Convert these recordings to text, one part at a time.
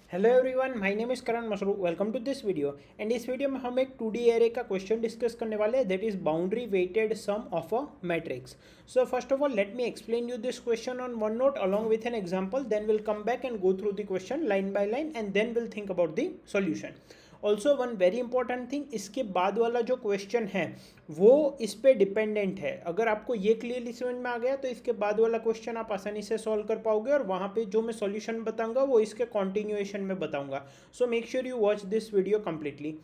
Hello everyone, my name is Karan Masru. Welcome to this video. And इस video में हम एक 2D एरे का क्वेश्चन डिस्कस करने वाले हैं, that is boundary weighted sum of a matrix. So first of all let me explain you this question on OneNote along with an example, then will come back and go through the question line by line and then will think about the solution. Also one very important thing, इसके बाद वाला जो question है वो इस पे dependent है। अगर आपको ये क्लियरली समझ में आ गया तो इसके बाद वाला क्वेश्चन आप आसानी से सॉल्व कर पाओगे, और वहाँ पे जो मैं सॉल्यूशन बताऊंगा वो इसके कॉन्टिन्यूएशन में बताऊंगा। सो make sure you watch this video completely.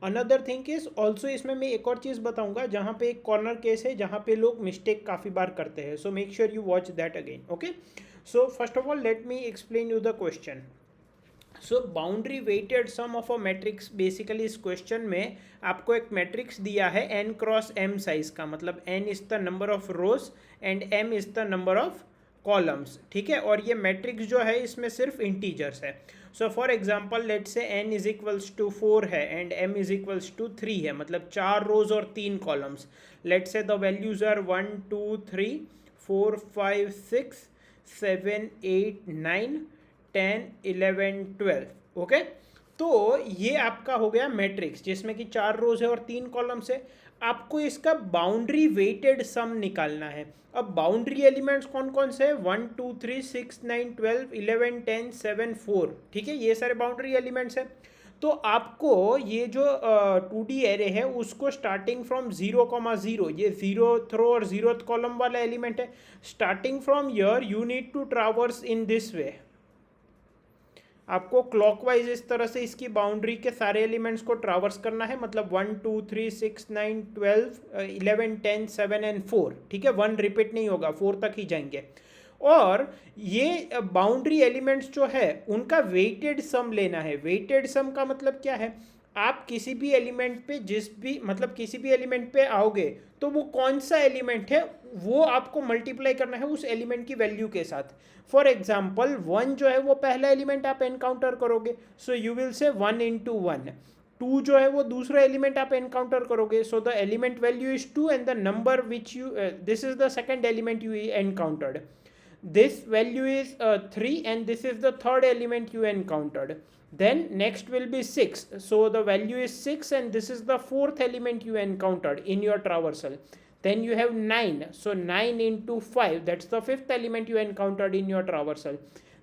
Another thing is also, इसमें मैं एक और चीज़ बताऊंगा जहाँ पे एक कॉर्नर केस है जहाँ पे लोग मिस्टेक काफ़ी बार करते हैं। So make sure you watch that again. Okay, so first of all let me explain you the question. So boundary weighted sum of a matrix, basically इस क्वेश्चन में आपको एक मैट्रिक्स दिया है n क्रॉस m साइज का, मतलब n is the number of rows and m is the number of columns. ठीक है, और ये मैट्रिक्स जो है इसमें सिर्फ इंटीजर्स है। So for example let say n is equals to 4 है and m is equals to 3 है, मतलब 4 रोज और 3 columns. Let say the values are 1 2 3 4 5 6 7 8 9 10 11 12। Okay, तो ये आपका हो गया मैट्रिक्स जिसमें कि 4 रोज है और 3 कॉलम्स है। आपको इसका बाउंड्री वेटेड सम निकालना है। अब बाउंड्री एलिमेंट्स कौन कौन से हैं? 1 2 3 6 9 12 11 10 7 4। ठीक है, ये सारे बाउंड्री एलिमेंट्स हैं। तो आपको ये जो 2D एरे है उसको स्टार्टिंग फ्रॉम 0,0, ये जीरोथ रो और जीरोथ कॉलम वाला एलिमेंट है, starting from here you need to traverse in this way. आपको क्लॉकवाइज इस तरह से इसकी बाउंड्री के सारे एलिमेंट्स को ट्रावर्स करना है, मतलब 1 2 3 6 9 12 11 10 7 एंड 4। ठीक है, 1 रिपीट नहीं होगा, 4 तक ही जाएंगे। और ये बाउंड्री एलिमेंट्स जो है उनका वेटेड सम लेना है। वेटेड सम का मतलब क्या है? आप किसी भी एलिमेंट पे किसी भी एलिमेंट पे आओगे तो वो कौन सा एलिमेंट है वो आपको मल्टीप्लाई करना है उस एलिमेंट की वैल्यू के साथ। फॉर एग्जाम्पल 1 जो है वो पहला एलिमेंट आप एनकाउंटर करोगे, so you will say 1 into 1। 2 जो है वो दूसरा एलिमेंट आप एनकाउंटर करोगे, so the element value is 2 and the number which you this is the second element you encountered, this value is 3 and this is the third element you encountered. Then next will be 6, so the value is 6 and this is the fourth element you encountered in your traversal. Then you have 9, so 9 into 5, that's the fifth element you encountered in your traversal.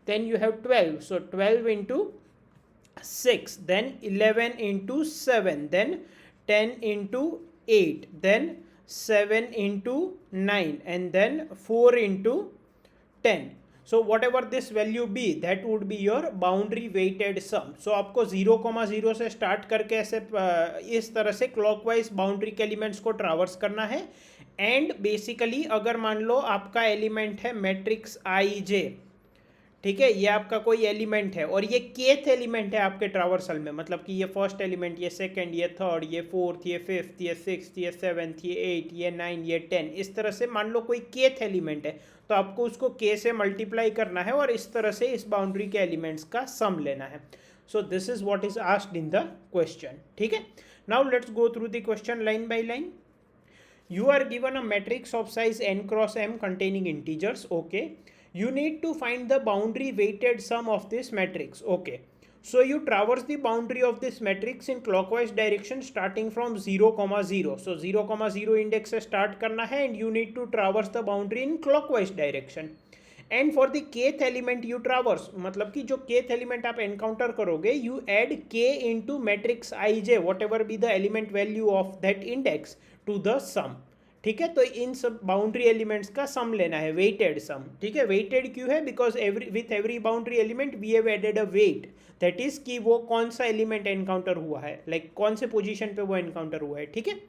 Then you have 12, so 12 into 6, then 11 into 7, then 10 into 8, then 7 into 9 and then 4 into 10. So whatever this value be, that would be your boundary weighted sum. So आपको 0,0 से start करके ऐसे इस तरह से clockwise boundary के elements को traverse करना है। एंड बेसिकली अगर मान लो आपका एलिमेंट है मैट्रिक्स आई जे, ठीक है, ये आपका कोई एलिमेंट है और ये केथ एलिमेंट है आपके ट्रावर्सल में, मतलब कि ये फर्स्ट एलिमेंट, ये सेकंड, ये थर्ड, ये फोर्थ, ये फिफ्थ, ये सिक्स्थ, ये सेवन्थ, ये 8, ये 9, ये 10, इस तरह से मान लो कोई केथ एलिमेंट है तो आपको उसको के से मल्टीप्लाई करना है और इस तरह से इस बाउंड्री के एलिमेंट्स का सम लेना है। So this is what is asked in the question. ठीक है, now let's go through the question line by line. You are given a matrix of size n cross m containing integers. Okay, you need to find the boundary weighted sum of this matrix. Okay, so you traverse the boundary of this matrix in clockwise direction starting from 0,0. So 0,0 index से start करना है and you need to traverse the boundary in clockwise direction. And for the kth element you traverse, मतलब कि जो kth element आप encounter करोगे you add K into matrix I J whatever be the element value of that index to the sum. ठीक है, तो इन सब boundary elements का सम लेना है, वेटेड सम। ठीक है, वेटेड क्यों है? Because with every boundary element we have added a weight, that is कि वो कौन सा एलिमेंट एनकाउंटर हुआ है, लाइक कौन से पोजीशन पे वो एनकाउंटर हुआ है। ठीक है,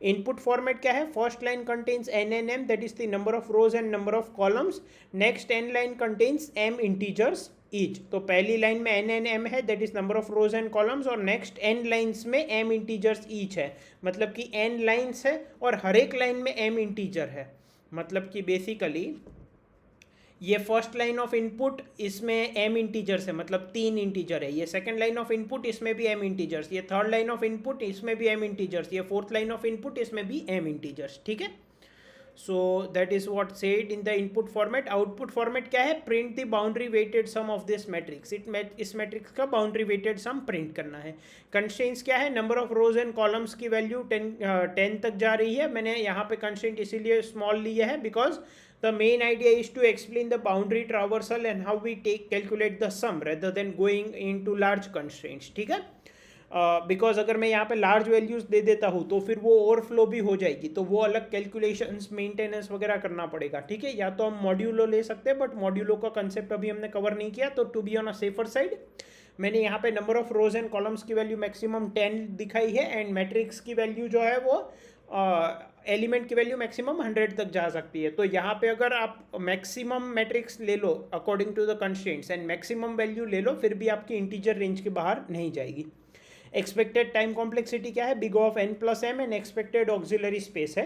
इनपुट फॉर्मेट क्या है? First line contains n and m, that is the number of rows and number of columns. Next n line contains m integers each, तो पहली लाइन में n and m है, that is number of rows and columns, और next n lines में m integers each है, मतलब कि n lines है और हर एक लाइन में m इंटीजर है। मतलब कि बेसिकली ये फर्स्ट लाइन ऑफ इनपुट, इसमें m इंटीजर्स है, मतलब 3 इंटीजर है। ये सेकंड लाइन ऑफ इनपुट, इसमें भी m इंटीजर्स। ये थर्ड लाइन ऑफ इनपुट, इसमें भी m इंटीजर्स। ये फोर्थ लाइन ऑफ इनपुट, इसमें भी m इंटीजर्स। ठीक है, so that is what said in the input format. Output format क्या है? Print the boundary weighted sum of this matrix. इस मैट्रिक्स का बाउंड्री वेटेड सम प्रिंट करना है. कंस्ट्रेंट्स क्या है? Number of rows and columns की वैल्यू 10 तक जा रही है. मैंने यहाँ पे कंस्ट्रेंट इसीलिए स्मॉल लिया है because the main idea is to explain the boundary traversal and how we calculate the sum rather than going into large constraints. ठीक है, बिकॉज अगर मैं यहाँ पे लार्ज वैल्यूज दे देता हूँ तो फिर वो ओवरफ्लो भी हो जाएगी, तो वो अलग कैलकुलेशंस मेंटेनेंस वगैरह करना पड़ेगा. ठीक है, या तो हम मॉड्यूलो ले सकते हैं, बट मॉड्यूलो का कंसेप्ट अभी हमने कवर नहीं किया. तो to be on a safer side मैंने यहाँ पे number of rows and columns की वैल्यू मैक्सिमम 10 दिखाई है, एंड मैट्रिक्स की वैल्यू जो है वो एलिमेंट की वैल्यू मैक्सिमम 100 तक जा सकती है. तो यहाँ पे अगर आप मैक्सिमम मैट्रिक्स ले लो according to the constraints and maximum value ले लो, फिर भी आपकी इंटीजर रेंज के बाहर नहीं जाएगी. एक्सपेक्टेड टाइम कॉम्प्लेक्सिटी क्या है? Big of n plus m, and expected auxiliary space है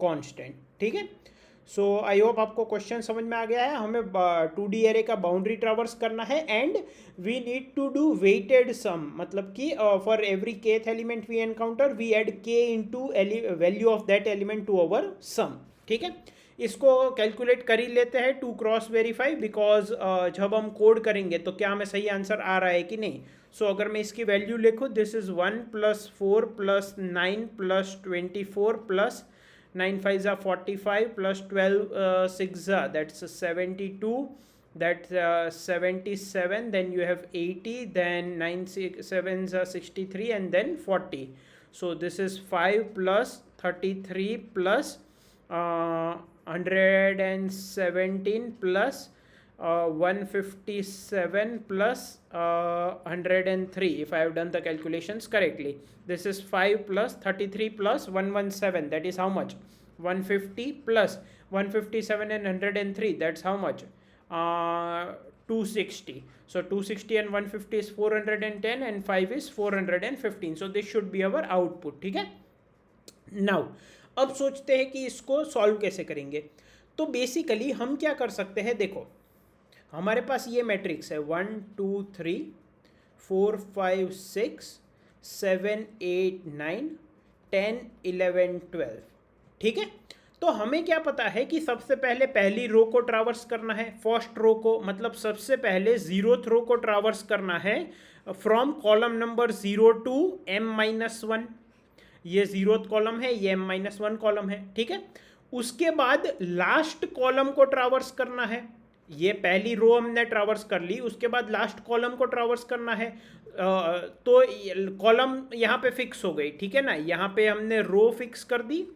कांस्टेंट. ठीक है, सो आई होप आपको क्वेश्चन समझ में आ गया है. हमें 2D एरे का बाउंड्री ट्रावर्स करना है and we need to do weighted sum, मतलब कि for every kth element we encounter we add k into value of that element to our sum. ठीक है, इसको कैलकुलेट कर ही लेते हैं टू क्रॉस वेरीफाई, बिकॉज जब हम कोड करेंगे तो क्या हमें सही आंसर आ रहा है कि नहीं. सो अगर मैं इसकी वैल्यू लिखूँ, this is 1 + 4 + 9 + 24 + 9 5 are 45 plus 12 6 that's 72, that's 77, then you have 80, then 9 6 7 are 63, and then 40. So this is 5 plus 33 plus 117 plus 157 plus 103, if I have done the calculations correctly. This is 5 plus 33 plus 117, that is how much? 150 plus 157 and 103, that's how much? 260. So 260 and 150 is 410 and 5 is 415. So this should be our output. ठीक है, now अब सोचते हैं कि इसको solve कैसे करेंगे. तो बेसिकली हम क्या कर सकते हैं, देखो हमारे पास ये मैट्रिक्स है 1 2 3 4 5 6 7 8 9 10 11 12. ठीक है, तो हमें क्या पता है कि सबसे पहले पहली रो को ट्रावर्स करना है, फर्स्ट रो को, मतलब सबसे पहले 0th रो को ट्रावर्स करना है from column number 0 to m-1. ये 0th कॉलम है, ये m-1 कॉलम है. ठीक है, उसके बाद लास्ट कॉलम को ट्रावर्स करना है. ये पहली रो हमने ट्रावर्स कर ली, उसके बाद लास्ट कॉलम को ट्रावर्स करना है. तो कॉलम यहाँ पे फिक्स हो गई. ठीक है ना, यहाँ पे हमने रो फिक्स कर दी,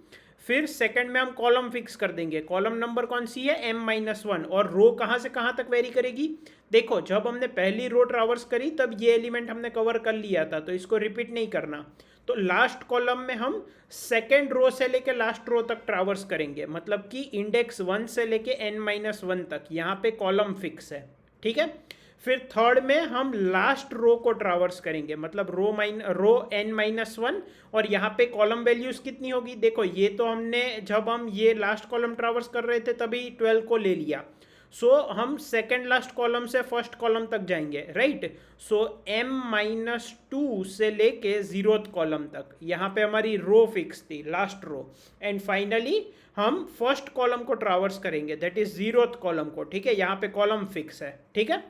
फिर सेकंड में हम कॉलम फिक्स कर देंगे. कॉलम नंबर कौन सी है? m-1. और रो कहाँ से कहाँ तक वेरी करेगी? देखो जब हमने पहली रो ट्रावर्स करी तब ये एलिमेंट हमने कवर कर लिया था, तो इसको रिपीट नहीं करना. तो लास्ट कॉलम में हम सेकेंड रो से लेके लास्ट रो तक ट्रावर्स करेंगे, मतलब कि इंडेक्स 1 से लेके n-1 तक यहाँ पे कॉलम फिक्स है. ठीक है, फिर थर्ड में हम लास्ट रो को ट्रावर्स करेंगे, मतलब रो n-1, और यहाँ पे कॉलम वैल्यूज कितनी होगी? देखो ये तो हमने जब हम ये लास्ट कॉलम ट्रावर्स कर रहे थे तभी 12 को ले लिया. सो हम सेकेंड लास्ट कॉलम से फर्स्ट कॉलम तक जाएंगे, राइट. सो m-2 से लेके 0th कॉलम तक यहाँ पे हमारी रो फिक्स थी, लास्ट रो. एंड फाइनली हम फर्स्ट कॉलम को ट्रावर्स करेंगे, दैट इज 0th कॉलम को. ठीक है, यहाँ पे कॉलम फिक्स है. ठीक है,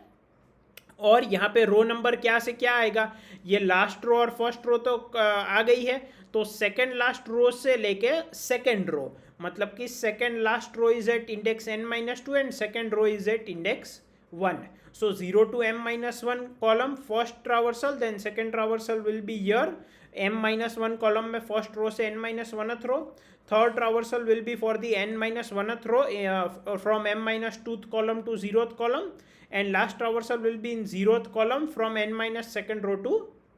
और यहाँ पे रो नंबर क्या से क्या आएगा? ये लास्ट रो और फर्स्ट रो तो आ गई है, तो सेकेंड लास्ट रो से लेके सेकेंड रो, मतलब कि second last row is at index n-2 and second row is at index 1. So 0 to m-1 column first traversal, then second traversal will be here. m-1 column में first row से n-1th row. Third traversal will be for the n-1th row from m-2th column to 0th column, and last traversal will be in 0th column from n-2nd row to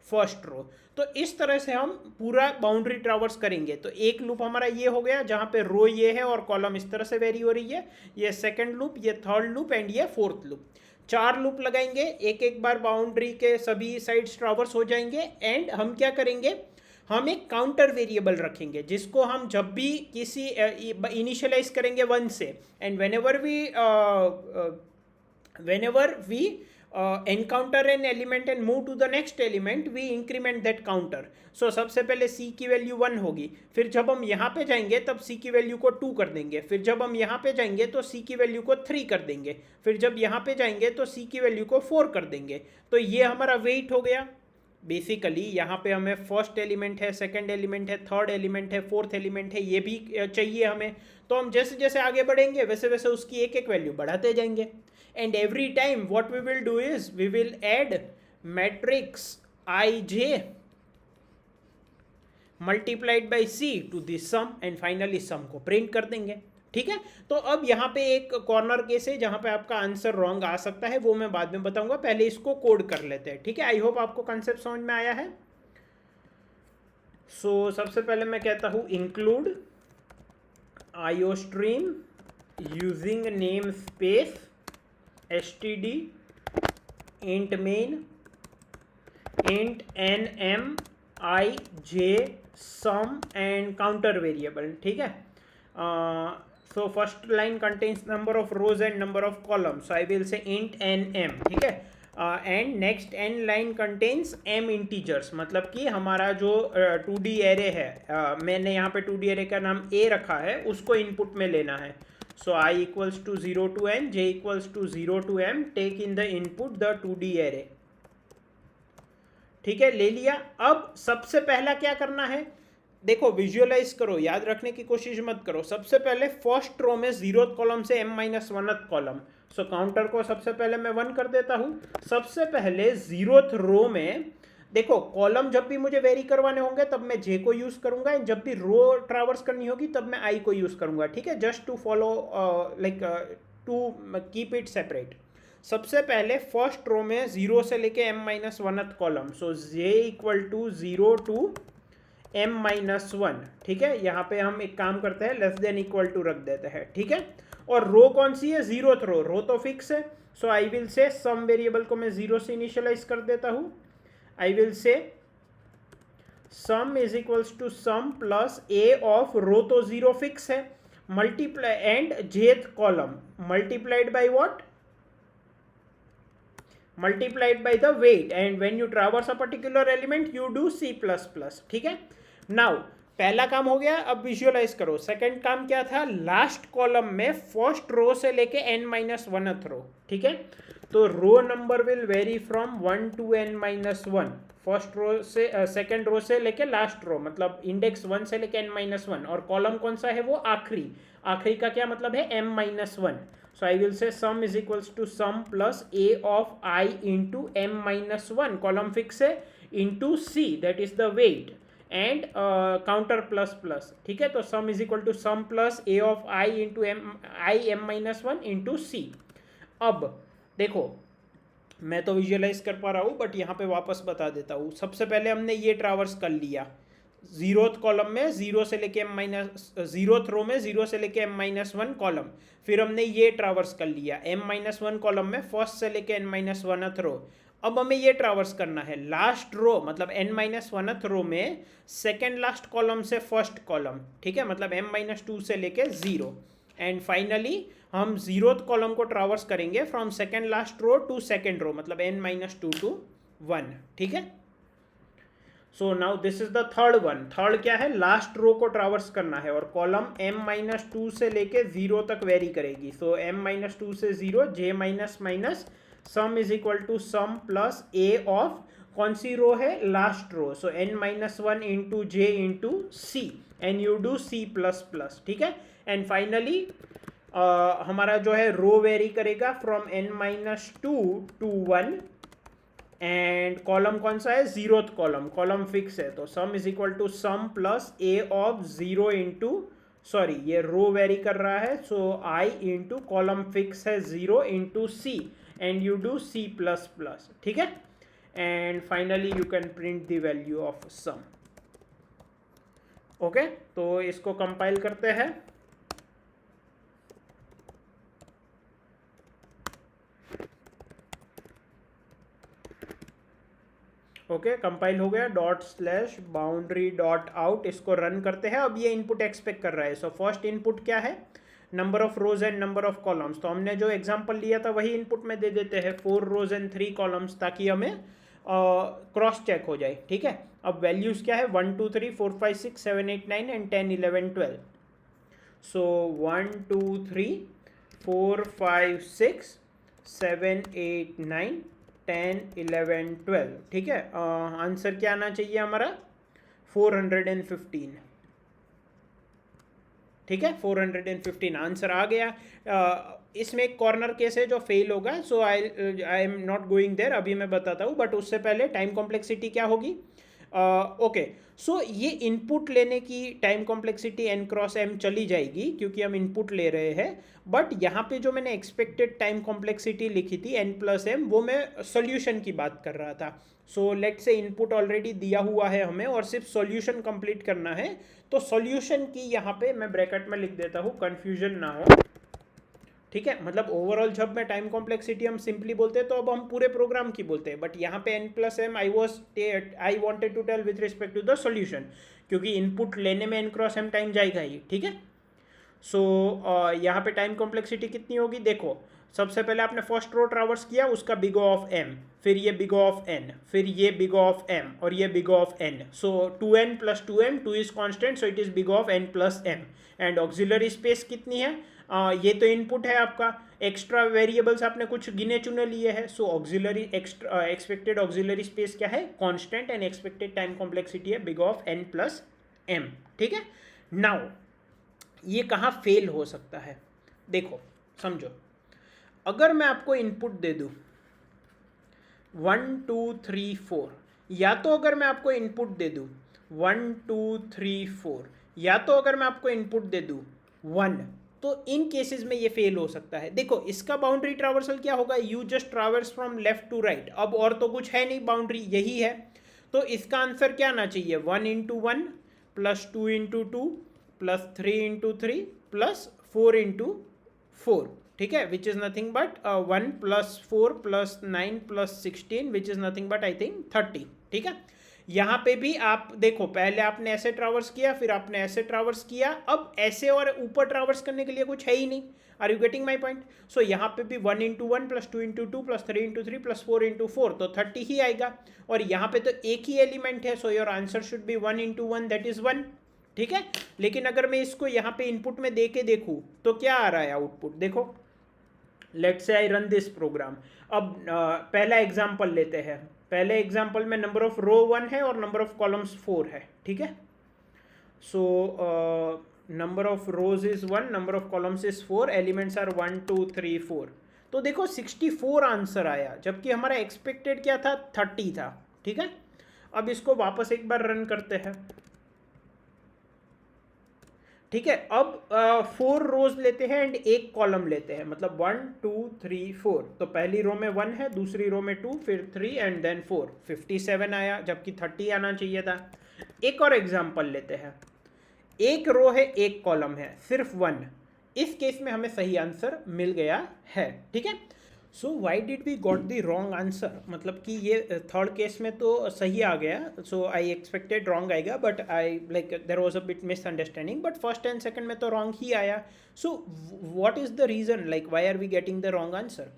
first row. तो इस तरह से हम पूरा boundary traverse करेंगे. तो एक loop हमारा ये हो गया जहाँ पे रो ये है और कॉलम इस तरह से वेरी हो रही है. ये सेकंड लूप, ये थर्ड लूप एंड ये फोर्थ लूप. 4 लूप लगाएंगे, एक एक बार बाउंड्री के सभी साइड्स ट्रावर्स हो जाएंगे. एंड हम क्या करेंगे, हम एक काउंटर वेरिएबल रखेंगे जिसको हम जब भी किसी इनिशियलाइज करेंगे 1 से, and whenever we encounter an element and move to the next element, we increment that counter. So सबसे पहले c की वैल्यू 1 होगी, फिर जब हम यहाँ पे जाएंगे तब c की वैल्यू को 2 कर देंगे, फिर जब हम यहाँ पे जाएंगे तो c की वैल्यू को 3 कर देंगे, फिर जब यहाँ पे जाएंगे तो c की वैल्यू को 4 कर देंगे. तो ये हमारा वेट हो गया. बेसिकली यहाँ पे हमें फर्स्ट एलिमेंट है, सेकंड एलिमेंट है, थर्ड एलिमेंट है, फोर्थ एलिमेंट है, ये भी चाहिए हमें. तो हम जैसे जैसे आगे बढ़ेंगे वैसे वैसे उसकी एक एक वैल्यू बढ़ाते जाएंगे. And every time what we will do is we will add matrix I J multiplied by C to this sum and finally sum को प्रिंट कर देंगे. ठीक है. तो अब यहाँ पे एक कॉर्नर केस है जहाँ पे आपका आंसर रॉन्ग आ सकता है, वो मैं बाद में बताऊंगा, पहले इसको कोड कर लेते हैं. ठीक है. आई होप आपको कंसेप्ट समझ में आया है. सो सबसे पहले मैं कहता हूँ include iostream using name space std int main int nmij sum and counter variable. ठीक है. So first line contains number of rows and number of columns, so I will say int nm. ठीक है. And next n line contains m integers, मतलब कि हमारा जो 2D array है, मैंने यहाँ पे 2D array का नाम a रखा है, उसको इनपुट में लेना है. So I equals to 0 to n, j equals to 0 to m, take in the input the 2D array. ठीक है. ले लिया. अब सबसे पहला क्या करना है, देखो विजुअलाइज करो, याद रखने की कोशिश मत करो. सबसे पहले फर्स्ट रो में 0th कॉलम से m-1th कॉलम, सो काउंटर को सबसे पहले मैं 1 कर देता हूं. सबसे पहले 0th रो में देखो कॉलम जब भी मुझे वेरी करवाने होंगे तब मैं जे को यूज करूंगा, एंड जब भी रो ट्रैवर्स करनी होगी तब मैं आई को यूज करूंगा. ठीक है. Just to follow like to keep it separate. सबसे पहले फर्स्ट रो में 0 से लेके m-1th column, so j equal to 0 to m-1. ठीक है. यहाँ पे हम एक काम करते हैं, लेस देन इक्वल टू रख देते हैं. ठीक है. और रो कौन सी है, 0th रो. रो तो फिक्स है, so I will say some variable को मैं 0 से इनिशियलाइज कर देता हूँ. I will say sum is equals to sum plus A of row तो 0 फिक्स है, multiply and jth column multiplied by what, multiplied by the weight, and when you traverse a particular element you do c++. ठीक है. Now पहला काम हो गया. अब visualise करो. सेकंड काम क्या था, लास्ट कॉलम में फर्स्ट रो से लेके n-1th रो. ठीक है. तो row number will vary from 1 to n-1. First row से सेकंड रो से लेके लास्ट रो, मतलब इंडेक्स 1 से लेके n-1, और कॉलम कौन सा है, वो आखिरी. आखिरी का क्या मतलब है, m-1. So I will say sum is equals to sum plus a of I into m-1, column fix है, into c, that is the weight, and counter plus plus. ठीक है. तो sum is equal to sum plus a of I into m-1 into c. अब देखो मैं तो visualise कर पा रहा हूँ, बट यहाँ पे वापस बता देता हूँ. सबसे पहले हमने ये ट्रावर्स कर लिया 0th कॉलम में 0 से लेके m-0th रो में 0 से लेके m-1 कॉलम. फिर हमने ये ट्रावर्स कर लिया m-1 कॉलम में फर्स्ट से लेके n-1th रो. अब हमें ये ट्रावर्स करना है लास्ट रो, मतलब n-1th रो में सेकेंड लास्ट कॉलम से फर्स्ट कॉलम. ठीक है. मतलब m-2 से लेके 0, एंड फाइनली हम 0th कॉलम को ट्रावर्स करेंगे from second last row to second row, मतलब n-2 टू 1. ठीक है. So now this is the third one. Third क्या है, लास्ट रो को ट्रावर्स करना है, और कॉलम m-2 से लेके 0 तक वेरी करेगी. सो m-2 से 0, j minus minus sum is equal to sum plus a of कौन सी रो है, last row. So n-1 into j into c, and you do c++. ठीक है. एंड फाइनली हमारा जो है रो वेरी करेगा from n-2 to 1, and column कौन सा है, 0th कॉलम. कॉलम फिक्स है, तो sum is equal to sum plus A of 0 into, sorry ये रो वेरी कर रहा है, so I into column fix है 0 into C, and you do c++. ठीक है. And finally you can print the value of sum. Okay. तो इसको compile करते हैं. ओके. कंपाइल हो गया. ./boundary.out, इसको रन करते हैं. अब ये इनपुट एक्सपेक्ट कर रहा है. सो फर्स्ट इनपुट क्या है, number of rows and number of columns, तो हमने जो एग्जांपल लिया था वही इनपुट में दे देते हैं, 4 रोज एंड 3 कॉलम्स, ताकि हमें क्रॉस चेक हो जाए, ठीक है। अब वैल्यूज क्या है, 1 2 3 4 5 6 7 8 9 एंड 10 11 12। सो 1 2 3 4 5 6 7 8 9 10 11 12, ठीक है। आंसर क्या आना चाहिए हमारा, 415, ठीक है। 415 आंसर आ गया। इसमें एक कॉर्नर केस है जो फेल होगा, so I am not going there, अभी मैं बताता हूँ, बट उससे पहले टाइम कॉम्प्लेक्सिटी क्या होगी। ओके, सो ये इनपुट लेने की time complexity n cross m चली जाएगी क्योंकि हम इनपुट ले रहे हैं, बट यहाँ पे जो मैंने एक्सपेक्टेड टाइम कॉम्प्लेक्सिटी लिखी थी n प्लस m, वो मैं सॉल्यूशन की बात कर रहा था। सो लेट से इनपुट ऑलरेडी दिया हुआ है हमें और सिर्फ सॉल्यूशन कंप्लीट करना है, तो सॉल्यूशन की यहाँ पे मैं ब्रैकेट में लिख देता हूँ, कंफ्यूजन ना हो, ठीक है। मतलब ओवरऑल जब मैं टाइम कॉम्प्लेक्सिटी हम सिंपली बोलते हैं तो अब हम पूरे प्रोग्राम की बोलते हैं, बट यहाँ पे n plus M I wanted to tell with respect to the solution, क्योंकि इनपुट लेने में n क्रॉस m टाइम जाएगा ही, ठीक है। सो यहाँ पे टाइम कॉम्प्लेक्सिटी कितनी होगी, देखो सबसे पहले आपने फर्स्ट रो ट्रावर्स किया, उसका बिग O ऑफ m, फिर ये बिग O ऑफ n, फिर ये बिग O ऑफ m और ये big O of n। So 2n plus 2m, 2 is constant, so it is big O of n plus m। And auxiliary space कितनी है, ये तो इनपुट है आपका, एक्स्ट्रा वेरिएबल्स आपने कुछ गिने चुने लिए हैं, so auxiliary expected auxiliary space क्या है, constant, and expected time complexity है big of n plus m, ठीक है। नाउ ये कहाँ फेल हो सकता है, देखो समझो, अगर मैं आपको इनपुट दे दूँ 1 2 3 4, या तो अगर मैं आपको इनपुट दे दूँ 1 2 3 4, या तो अगर मैं आपको इनपुट दे दूँ 1, तो इन केसेस में ये फेल हो सकता है। देखो इसका बाउंड्री ट्रावर्सल क्या होगा, you just traverse from left to right, अब और तो कुछ है नहीं, बाउंड्री यही है, तो इसका आंसर क्या आना चाहिए, 1 into 1 plus 2 into 2 plus 3 into 3 plus 4 into 4, ठीक है, which is nothing but 1 plus 4 plus 9 plus 16, which is nothing but I think 30, ठीक है। यहाँ पे भी आप देखो, पहले आपने ऐसे ट्रावर्स किया, फिर आपने ऐसे ट्रावर्स किया, अब ऐसे और ऊपर ट्रावर्स करने के लिए कुछ है ही नहीं। Are you getting my point. So यहाँ पे भी 1 into 1 plus 2 into 2 plus 3 into 3 plus 4 into 4, तो 30 ही आएगा, और यहाँ पे तो एक ही एलिमेंट है, so your answer should be 1 into 1, that is 1, ठीक है। लेकिन अगर मैं इसको यहाँ पे इनपुट में दे के देखूँ तो क्या आ रहा है आउटपुट, देखो let's say I run this programme. अब पहला एग्जाम्पल लेते हैं, पहले एग्जाम्पल में नंबर ऑफ रो 1 है और नंबर ऑफ कॉलम्स 4 है, ठीक है। So number of rows is 1, number of columns is 4, elements are 1 2 3 4, तो देखो 64 आंसर आया, जबकि हमारा एक्सपेक्टेड क्या था, 30 था, ठीक है। अब इसको वापस एक बार रन करते हैं, ठीक है। अब 4 रोज लेते हैं एंड एक कॉलम लेते हैं, मतलब 1 2 3 4, तो पहली रो में 1 है, दूसरी रो में 2, फिर 3 एंड देन 4, 57 आया, जबकि 30 आना चाहिए था। एक और एग्जांपल लेते हैं, एक रो है, एक कॉलम है, सिर्फ 1, इस केस में हमें सही आंसर मिल गया है, ठीक है। So why did we got the wrong answer, मतलब कि ये थर्ड केस में तो सही आ गया, सो आई एक्सपेक्टेड रॉन्ग आएगा, but I like there was a bit misunderstanding, but first and second में तो रॉन्ग ही आया। So what is the reason, like why are we getting the wrong answer,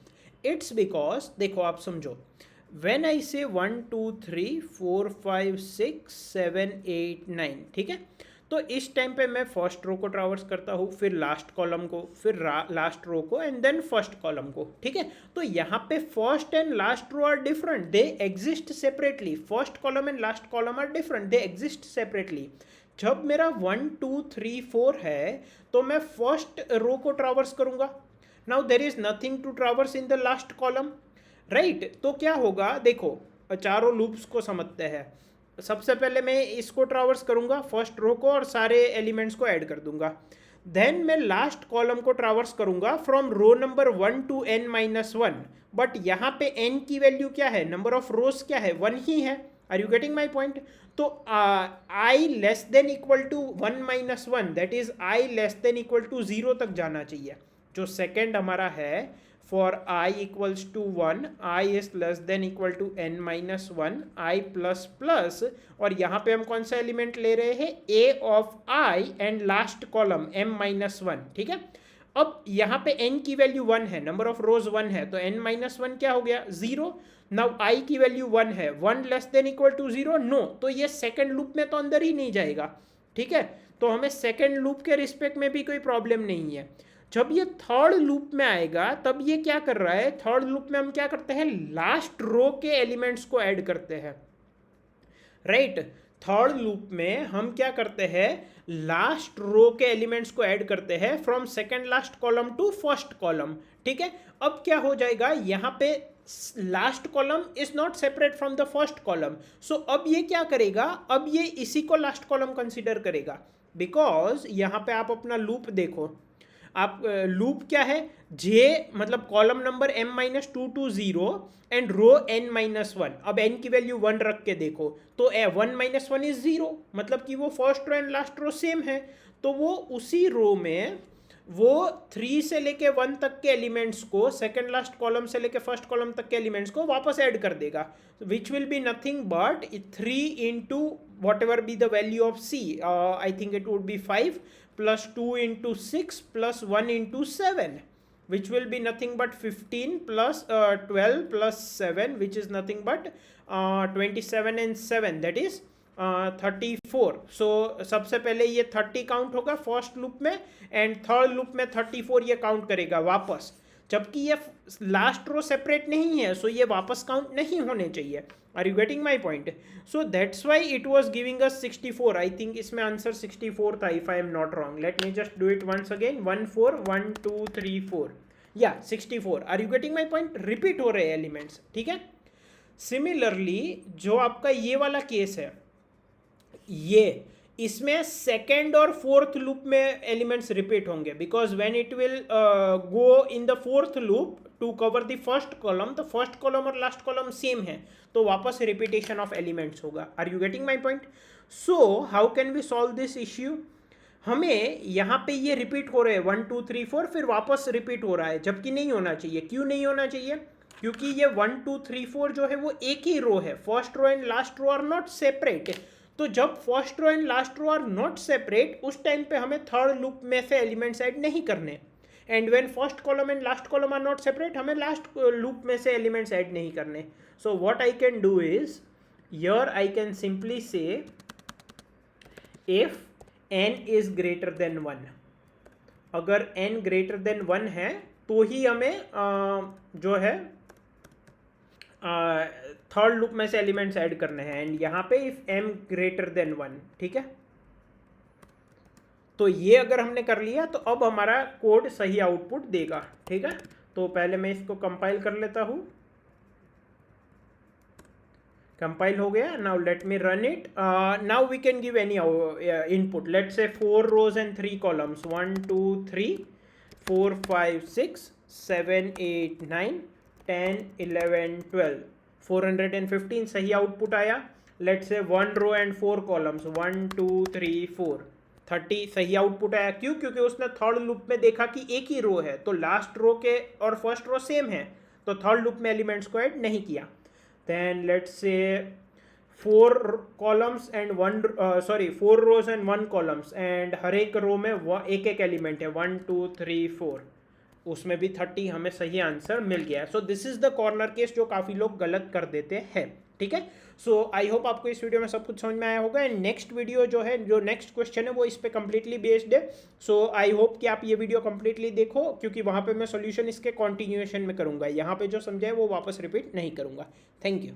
it's because देखो आप समझो, when I से 1 2 3 4 5 6 7 8 9, ठीक है, तो इस टाइम पे मैं फर्स्ट रो को ट्रावर्स करता हूँ, फिर लास्ट कॉलम को, फिर लास्ट रो को, एंड देन फर्स्ट कॉलम को, ठीक है। तो यहाँ पे first and last row are different, they exist separately, first column and last column are different, they exist separately. जब मेरा 1 2 3 4 है तो मैं फर्स्ट रो को ट्रावर्स करूँगा, now there is nothing to traverse in the last column, right. तो क्या होगा, देखो चारों लूप्स को समझते हैं, सबसे पहले मैं इसको ट्रावर्स करूंगा, फर्स्ट रो को, और सारे एलिमेंट्स को ऐड कर दूंगा, देन मैं लास्ट कॉलम को ट्रावर्स करूंगा from row number 1 to n minus 1, but यहाँ पे n की वैल्यू क्या है, नंबर ऑफ रोज क्या है, 1 ही है। Are you getting my point. तो i less than equal to 1 minus 1, that is i less than equal to 0 तक जाना चाहिए। जो सेकेंड हमारा है, for I equals to 1, I is less than equal to n minus 1, I plus plus, और यहाँ पे हम कौन सा एलिमेंट ले रहे हैं, a of I and last column m minus 1, ठीक है। अब यहाँ पे n की वैल्यू 1 है, नंबर ऑफ रोज 1 है, तो n माइनस 1 क्या हो गया 0। नाउ i की वैल्यू 1 है, 1 less than equal to 0, no, तो ये सेकंड लूप में तो अंदर ही नहीं जाएगा, ठीक है। तो हमें सेकंड लूप के रिस्पेक्ट में भी कोई प्रॉब्लम नहीं है। जब ये थर्ड लूप में आएगा तब ये क्या कर रहा है, थर्ड लूप में हम क्या करते हैं, लास्ट रो के एलिमेंट्स को ऐड करते हैं, राइट। थर्ड लूप में हम क्या करते हैं, लास्ट रो के एलिमेंट्स को ऐड करते हैं from second last column to first column, ठीक है। अब क्या हो जाएगा, यहाँ पे last column is not separate from the first column, so अब ये क्या करेगा, अब ये इसी को लास्ट कॉलम कंसिडर करेगा, बिकॉज यहाँ पे आप अपना लूप देखो, आप लूप क्या है, जे मतलब column number m minus 2 to 0 and row n minus 1। अब n की वैल्यू 1 रख के देखो तो 1 माइनस 1 इज 0, मतलब कि वो first row and last row same है, तो वो उसी रो में वो 3 से लेके 1 तक के एलिमेंट्स को, सेकंड लास्ट कॉलम से लेके फर्स्ट कॉलम तक के एलिमेंट्स को वापस ऐड कर देगा, which will be nothing but 3 into what ever be the value of c, I think it would be 5 plus 2 into 6 plus 1 into 7, which will be nothing but 15 plus 12 plus 7, which is nothing but 27 and 7, that is 34। so सबसे पहले ये 30 count होगा first loop में and third loop में 34 ये count करेगा वापस, जबकि ये लास्ट रो सेपरेट नहीं है, सो ये वापस काउंट नहीं होने चाहिए। Are you getting my point? So that's why it was giving us 64, I think इसमें आंसर 64 था if I am not wrong, let me just do it once again, 1 4 1 2 3 4, या 64। Are you getting my point? Repeat हो रहे हैं elements, ठीक है। Similarly जो आपका ये वाला केस है, ये इसमें सेकेंड और फोर्थ लूप में एलिमेंट्स रिपीट होंगे, because when it will go in the fourth loop to cover the first column, तो फर्स्ट कॉलम और लास्ट कॉलम सेम है, तो वापस रिपीटेशन ऑफ एलिमेंट्स होगा। Are you getting my point? So how can we solve this issue? हमें यहाँ पे ये रिपीट हो रहे हैं 1 2 3 4, फिर वापस रिपीट हो रहा है, जबकि नहीं होना चाहिए। क्यों नहीं होना चाहिए? क्योंकि ये 1 2 3 4 जो है वो एक ही रो है, first row and last row are not separate. तो जब first row and last row are not separate, उस टाइम पे हमें थर्ड लूप में से एलिमेंट्स ऐड नहीं करने, and when first column and last column are not separate, हमें लास्ट लूप में से एलिमेंट्स ऐड नहीं करने। So what I can do is, here I can simply say if n is greater than 1, अगर n greater than 1 है तो ही हमें जो है थर्ड लूप में से एलिमेंट्स ऐड करने हैं, एंड यहाँ पे इफ m ग्रेटर देन 1, ठीक है। तो ये अगर हमने कर लिया तो अब हमारा कोड सही आउटपुट देगा, ठीक है। तो पहले मैं इसको कंपाइल कर लेता हूँ, कंपाइल हो गया। Now let me run it. Now we can give any input, let's say 4 rose and 3 columns, 1 2 3 4 5 6 7 8 9 10 11 12, 415 सही आउटपुट आया। Let's say 1 row and 4 columns, 1 2 3 4 30 सही आउटपुट आया। क्यों? क्योंकि उसने थर्ड लूप में देखा कि एक ही रो है, तो लास्ट रो के और फर्स्ट रो सेम है, तो थर्ड लूप में एलिमेंट्स को ऐड नहीं किया। Then let's say 4 columns and 4 rows and 1 columns, and हर एक रो में एक एक एलिमेंट है, 1 2 3 4, उसमें भी 30 हमें सही आंसर मिल गया। So this is the corner case जो काफ़ी लोग गलत कर देते हैं, ठीक है। सो आई होप आपको इस वीडियो में सब कुछ समझ में आया होगा, एंड नेक्स्ट वीडियो जो है, जो नेक्स्ट क्वेश्चन है वो इस पे कम्प्लीटली बेस्ड है। सो आई होप कि आप ये वीडियो कम्प्लीटली देखो, क्योंकि वहाँ पे मैं सोल्यूशन इसके कॉन्टिन्यूएशन में करूँगा, यहाँ पे जो समझाए वो वापस रिपीट नहीं करूँगा। Thank you.